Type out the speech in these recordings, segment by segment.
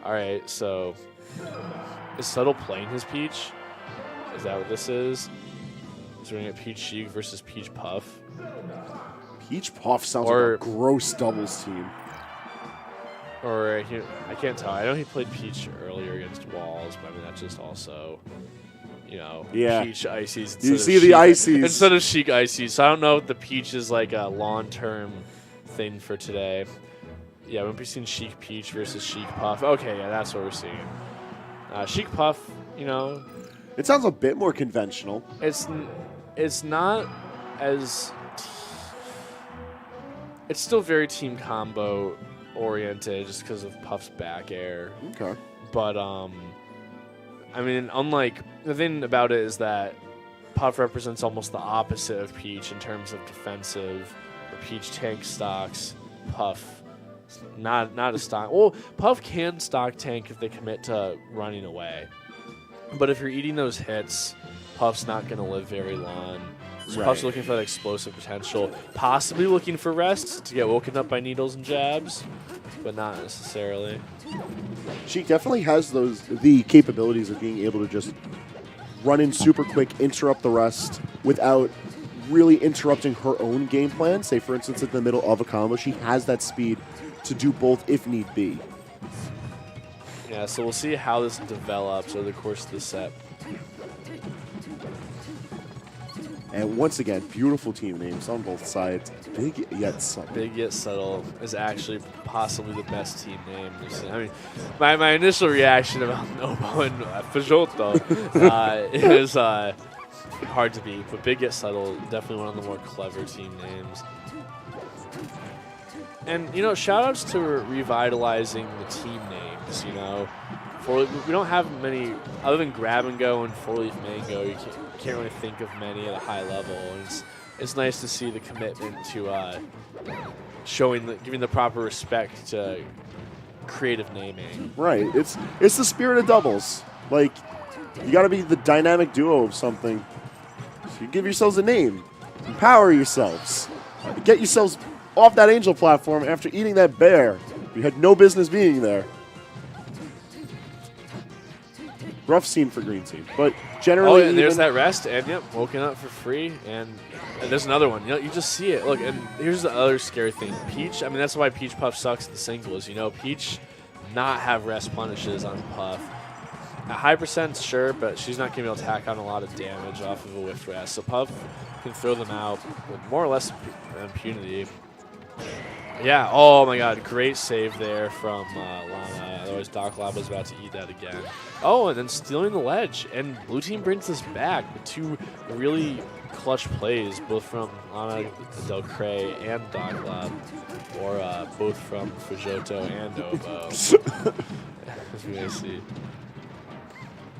All right, so is Subtle playing his Peach? Is that what this is? So we're going to get Peach Sheik versus Peach Puff. Peach Puff sounds like a gross doubles team. Or I can't tell. I know he played Peach earlier against Walls, but I mean that's just also, Peach Ices. You see the Ices instead of Sheik Ices. So I don't know if the Peach is like a long-term thing for today. Yeah, we'll be seeing Sheik Peach versus Sheik Puff. Okay, yeah, that's what we're seeing. Sheik Puff, it sounds a bit more conventional. It's not as. It's still very team combo oriented just because of Puff's back air. Okay. But I mean, unlike the thing about it is that Puff represents almost the opposite of Peach in terms of defensive. Where Peach tank stocks, Puff not a stock. Well, Puff can stock tank if they commit to running away. But if you're eating those hits, Puff's not going to live very long. So Puff's looking for that explosive potential, possibly looking for rest to get woken up by needles and jabs, but not necessarily. She definitely has the capabilities of being able to just run in super quick, interrupt the rest without really interrupting her own game plan. Say, for instance, in the middle of a combo, she has that speed to do both if need be. Yeah, so we'll see how this develops over the course of the set. And once again, beautiful team names on both sides. Big yet subtle. Big yet subtle is actually possibly the best team name. I mean, my initial reaction about Oboe and Faggotto is hard to beat, but Big yet subtle, definitely one of the more clever team names. And, shout outs to revitalizing the team names, we don't have many, other than Grab and Go and Four Leaf Mango, you can't really think of many at a high level. And it's nice to see the commitment to giving the proper respect to creative naming. Right. It's the spirit of doubles. Like, you got to be the dynamic duo of something. So you give yourselves a name. Empower yourselves. Get yourselves off that angel platform after eating that bear. You had no business being there. Rough scene for green team, but generally. Oh, and there's that rest, and woken up for free, and there's another one. You just see it. Look, and here's the other scary thing. Peach. I mean, that's why Peach Puff sucks in the singles. Peach not have rest punishes on Puff. A high percent, sure, but she's not going to be able to tack on a lot of damage off of a whiff rest. So Puff can throw them out with more or less impunity. Yeah, oh my god, great save there from Lana. Otherwise, Doc Lab was about to eat that again. Oh, and then stealing the ledge. And blue team brings this back with two really clutch plays, both from Lana Del Cray and Doc Lab, or both from Faggotto and Oboe. As we may see.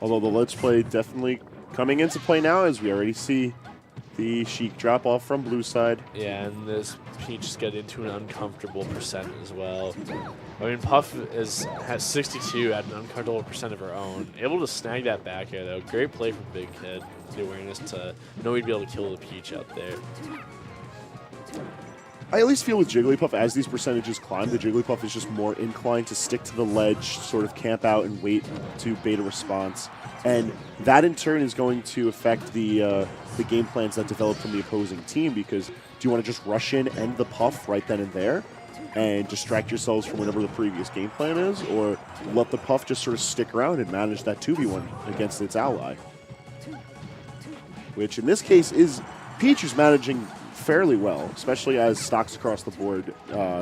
Although the ledge play definitely coming into play now, as we already see the Sheik drop off from blue side. Yeah, and this Peach get into an uncomfortable percent as well. I mean, Puff has 62 at an uncomfortable percent of her own. Able to snag that back air, though. Great play from Big Kid. The awareness to know he'd be able to kill the Peach out there. I at least feel with Jigglypuff, as these percentages climb, the Jigglypuff is just more inclined to stick to the ledge, sort of camp out and wait to bait a response. And that, in turn, is going to affect the game plans that develop from the opposing team, because do you want to just rush in, end the Puff right then and there, and distract yourselves from whatever the previous game plan is, or let the Puff just sort of stick around and manage that 2v1 against its ally? Which, in this case, is Peach, who's managing fairly well, especially as stocks across the board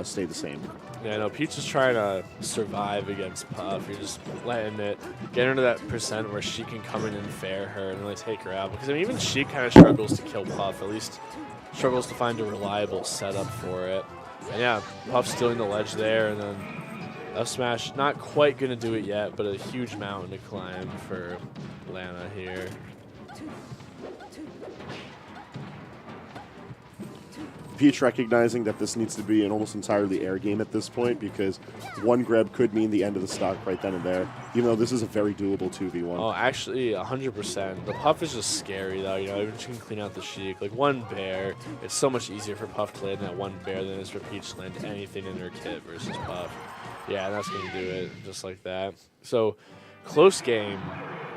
stay the same. Yeah, no, Peach is trying to survive against Puff. You're just letting it get into that percent where she can come in and fair her and really take her out. Because I mean, even she kind of struggles to kill Puff, at least struggles to find a reliable setup for it. And yeah, Puff stealing the ledge there, and then F smash, not quite going to do it yet, but a huge mountain to climb for Lana here. Peach recognizing that this needs to be an almost entirely air game at this point, because one grab could mean the end of the stock right then and there, even though this is a very doable 2v1. Oh, actually, 100%. The Puff is just scary, though. Even she can clean out the Sheik. Like, one bear, it's so much easier for Puff to land that one bear than it is for Peach to land anything in her kit versus Puff. Yeah, that's going to do it just like that. So, close game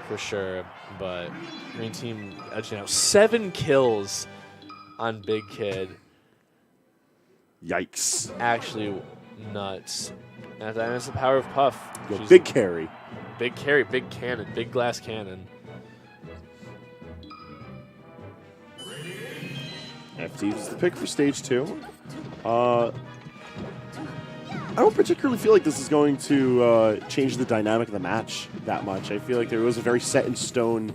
for sure, but green team edging out. 7 kills on Big Kid. Yikes. Actually nuts. And that's the power of Puff. Yo, big carry. Big carry, big cannon, big glass cannon. FT is the pick for stage 2. I don't particularly feel like this is going to change the dynamic of the match that much. I feel like there was a very set in stone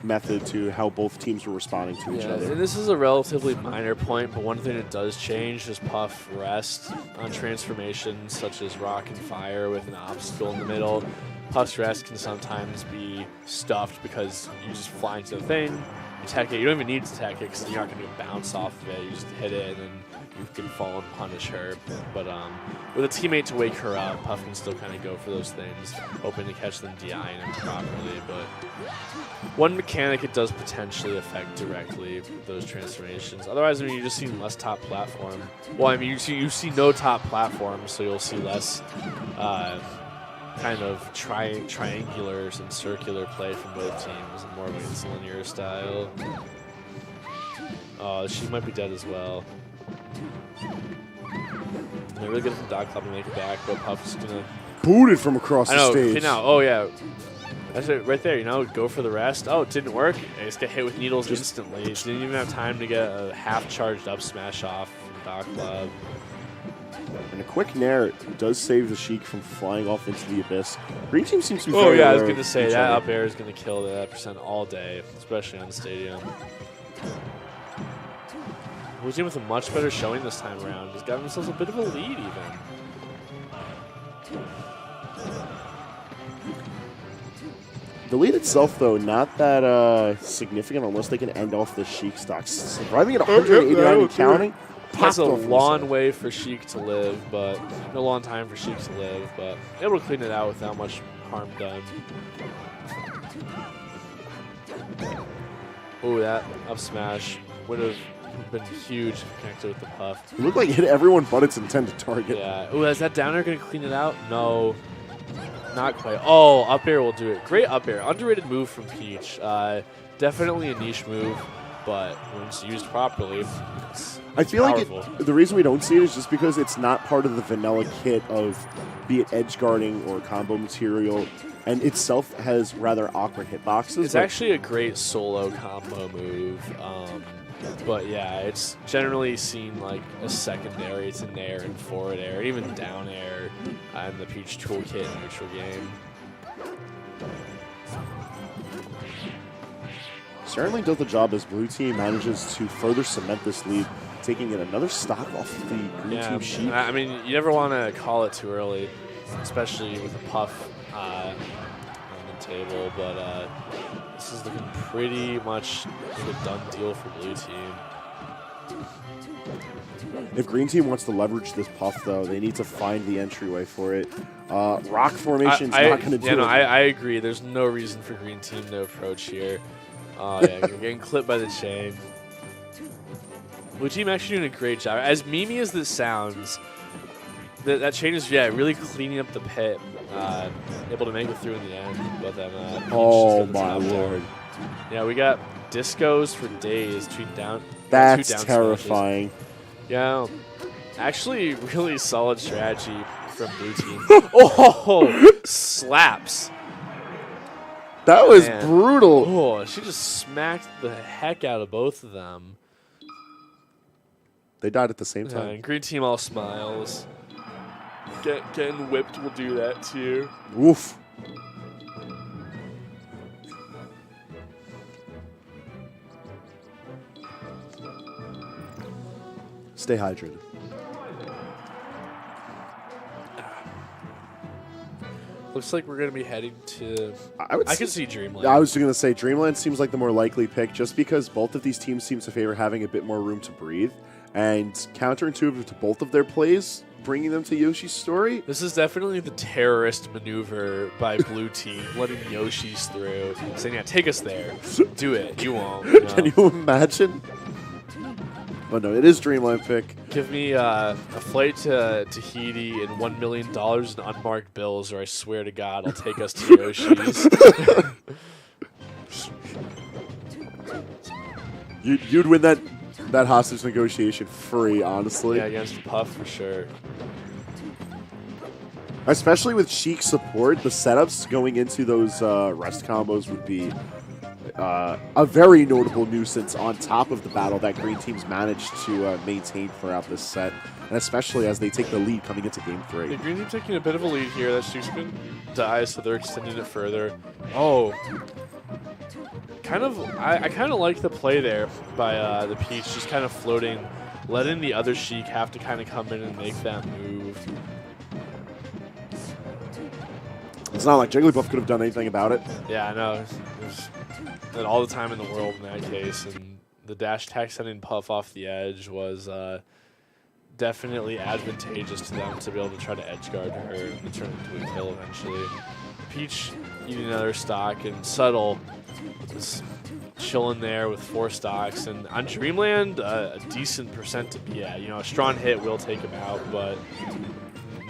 method to how both teams were responding to each other. And this is a relatively minor point, but one thing that does change is Puff rest on transformations such as Rock and Fire with an obstacle in the middle. Puff's rest can sometimes be stuffed because you just fly into the thing, you tech it. You don't even need to tech it because you're not going to bounce off of it. You just hit it and then you can fall and punish her. But with a teammate to wake her up, Puff can still kind of go for those things, hoping to catch them DIing him properly. But one mechanic it does potentially affect directly those transformations. Otherwise, I mean, you're just seeing less top platform. Well, I mean, you see no top platform, so you'll see less kind of triangulars and circular play from both teams, and more of a linear style. Oh, she might be dead as well. They're really good from Dog Club to make it back, but Puff's gonna booted from across the stage. Okay, now, oh yeah, that's it right there. You know, go for the rest. Oh, it didn't work. I just got hit with needles instantly. Didn't even have time to get a half-charged up smash off from Dog Club. And a quick nair does save the Sheik from flying off into the abyss. Green team seems to be Oh yeah, I was gonna say that up air is gonna kill that percent all day, especially on the stadium. Blue team with a much better showing this time around. Just got themselves a bit of a lead even. The lead itself, though, not that significant unless they can end off the Sheik stocks. Surviving at 189 and counting. That's a long way for Sheik to live, but a long time for Sheik to live, but able to clean it out without much harm done. Ooh, that up smash would have been huge if it connected with the Puff. It looked like it hit everyone but its intended target. Yeah. Ooh, is that down air going to clean it out? No. Not quite. Oh, up air will do it. Great up air. Underrated move from Peach. Definitely a niche move, but when it's used properly, I feel powerful. Like the reason we don't see it is just because it's not part of the vanilla kit of be it edge guarding or combo material, and itself has rather awkward hitboxes. It's actually a great solo combo move, but yeah, it's generally seen like a secondary to nair and forward air, even down air in the Peach toolkit neutral game. Certainly does the job as blue team manages to further cement this lead, taking in another stock off of the green team sheet. I mean, you never want to call it too early, especially with a Puff on the table, but this is looking pretty much like a done deal for blue team. If green team wants to leverage this Puff, though, they need to find the entryway for it. Rock formation's not going to do it. I agree. There's no reason for green team to approach here. Oh, yeah, you're getting clipped by the chain. Blue team actually doing a great job. As memey as this sounds, that chain is, really cleaning up the pit. Able to make it through in the end. But then, oh, my lord. Yeah, we got discos for days. That's terrifying. Yeah. Actually, really solid strategy from blue team. Oh, slaps. That was brutal. Oh, she just smacked the heck out of both of them. They died at the same time. And green team all smiles. Getting whipped will do that too. Woof. Stay hydrated. Looks like we're going to be heading to... I can see Dreamland. I was going to say Dreamland seems like the more likely pick just because both of these teams seem to favor having a bit more room to breathe. And counterintuitive to both of their plays, bringing them to Yoshi's story. This is definitely the terrorist maneuver by blue team, letting Yoshi's through. Saying, yeah, take us there. Do it. You won't. Can you imagine? But no, it is Dreamland pick. Give me a flight to Tahiti and $1 million in unmarked bills, or I swear to God, I'll take us to Yoshi's. You'd win that hostage negotiation free, honestly. Yeah, against Puff for sure. Especially with Sheik support, the setups going into those rest combos would be a very notable nuisance on top of the battle that green teams managed to maintain throughout this set, and especially as they take the lead coming into Game 3. The green team taking a bit of a lead here. That Sheik's going to die, so they're extending it further. Oh. I kind of like the play there by the Peach, just kind of floating, letting the other Sheik have to kind of come in and make that move. It's not like Jigglypuff could have done anything about it. Yeah, I know. There's all the time in the world in that case, and the dash attack sending Puff off the edge was definitely advantageous to them to be able to try to edge guard her and turn it into a kill eventually. Peach eating another stock, and Subtle is chilling there with 4 stocks. And on Dreamland, a decent percent to be at. You know, a strong hit will take him out, but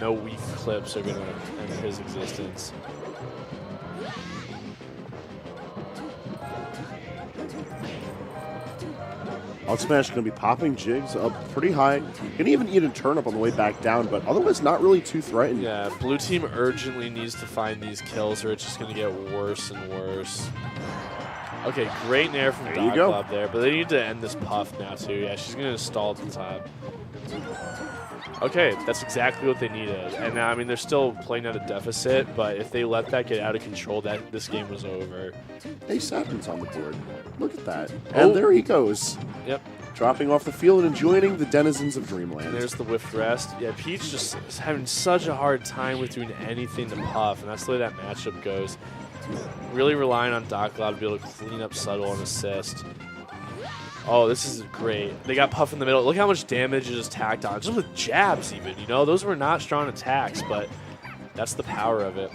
no weak clips are going to end his existence. Out smash going to be popping Jigs up pretty high. Can even eat a turnip on the way back down, but otherwise not really too threatened. Yeah, blue team urgently needs to find these kills, or it's just going to get worse and worse. Okay, great nair from Dog Club there, but they need to end this Puff now too. Yeah, she's going to stall at the top. Okay, that's exactly what they needed. And now, I mean, they're still playing at a deficit, but if they let that get out of control, this game was over. Hey, Saturn's on the board. Look at that. And there he goes. Yep. Dropping off the field and joining the denizens of Dreamland. And there's the whiffed rest. Yeah, Peach just is having such a hard time with doing anything to Puff, and that's the way that matchup goes. Really relying on Doc Cloud to be able to clean up Subtle and assist. Oh, this is great. They got Puff in the middle. Look how much damage it just tacked on. Just with jabs even, you know? Those were not strong attacks, but that's the power of it.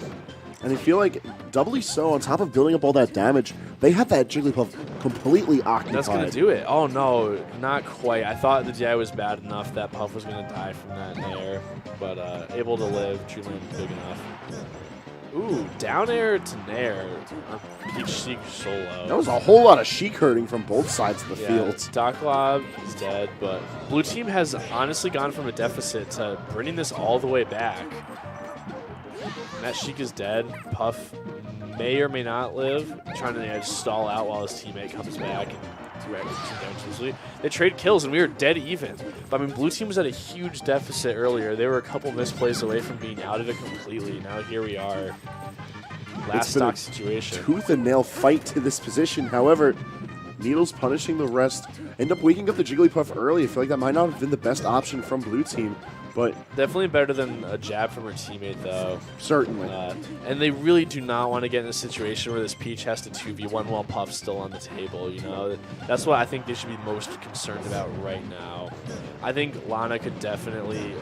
And I feel like doubly so, on top of building up all that damage, they had that Jigglypuff completely occupied. That's going to do it. Oh, no, not quite. I thought the DI was bad enough that Puff was going to die from that nair, but able to live. Dreamland big enough. Ooh, down air to nair. Peach Sheik solo. That was a whole lot of Sheik hurting from both sides of the field. Doc Lob is dead, but blue team has honestly gone from a deficit to bringing this all the way back. That Sheik is dead. Puff may or may not live, trying to stall out while his teammate comes back and they trade kills, and we were dead even. But I mean, blue team was at a huge deficit earlier. They were a couple misplays away from being out of it completely. Now here we are. Last stock situation. Tooth and nail fight to this position. However, Needles punishing the rest. End up waking up the Jigglypuff early. I feel like that might not have been the best option from blue team. But definitely better than a jab from her teammate, though. Certainly. And they really do not want to get in a situation where this Peach has to 2v1 while Puff's still on the table, you know? That's what I think they should be most concerned about right now. I think Lana could definitely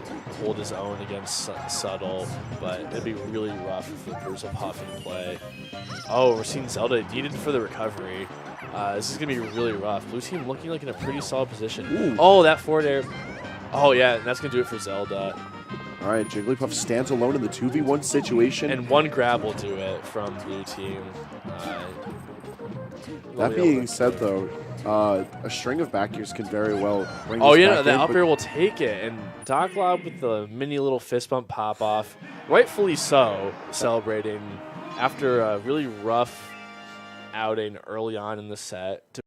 hold his own against Subtle, but it'd be really rough if there was a Puff in play. Oh, we're seeing Zelda needed for the recovery. This is going to be really rough. Blue team looking like in a pretty solid position. Ooh. Oh, that forward air. Oh, yeah, and that's going to do it for Zelda. All right, Jigglypuff stands alone in the 2v1 situation. And one grab will do it from blue team. That being said, though, a string of back airs can very well bring this back that in, up air will take it. And Doc Lob with the mini little fist bump pop off, rightfully so, celebrating after a really rough outing early on in the set.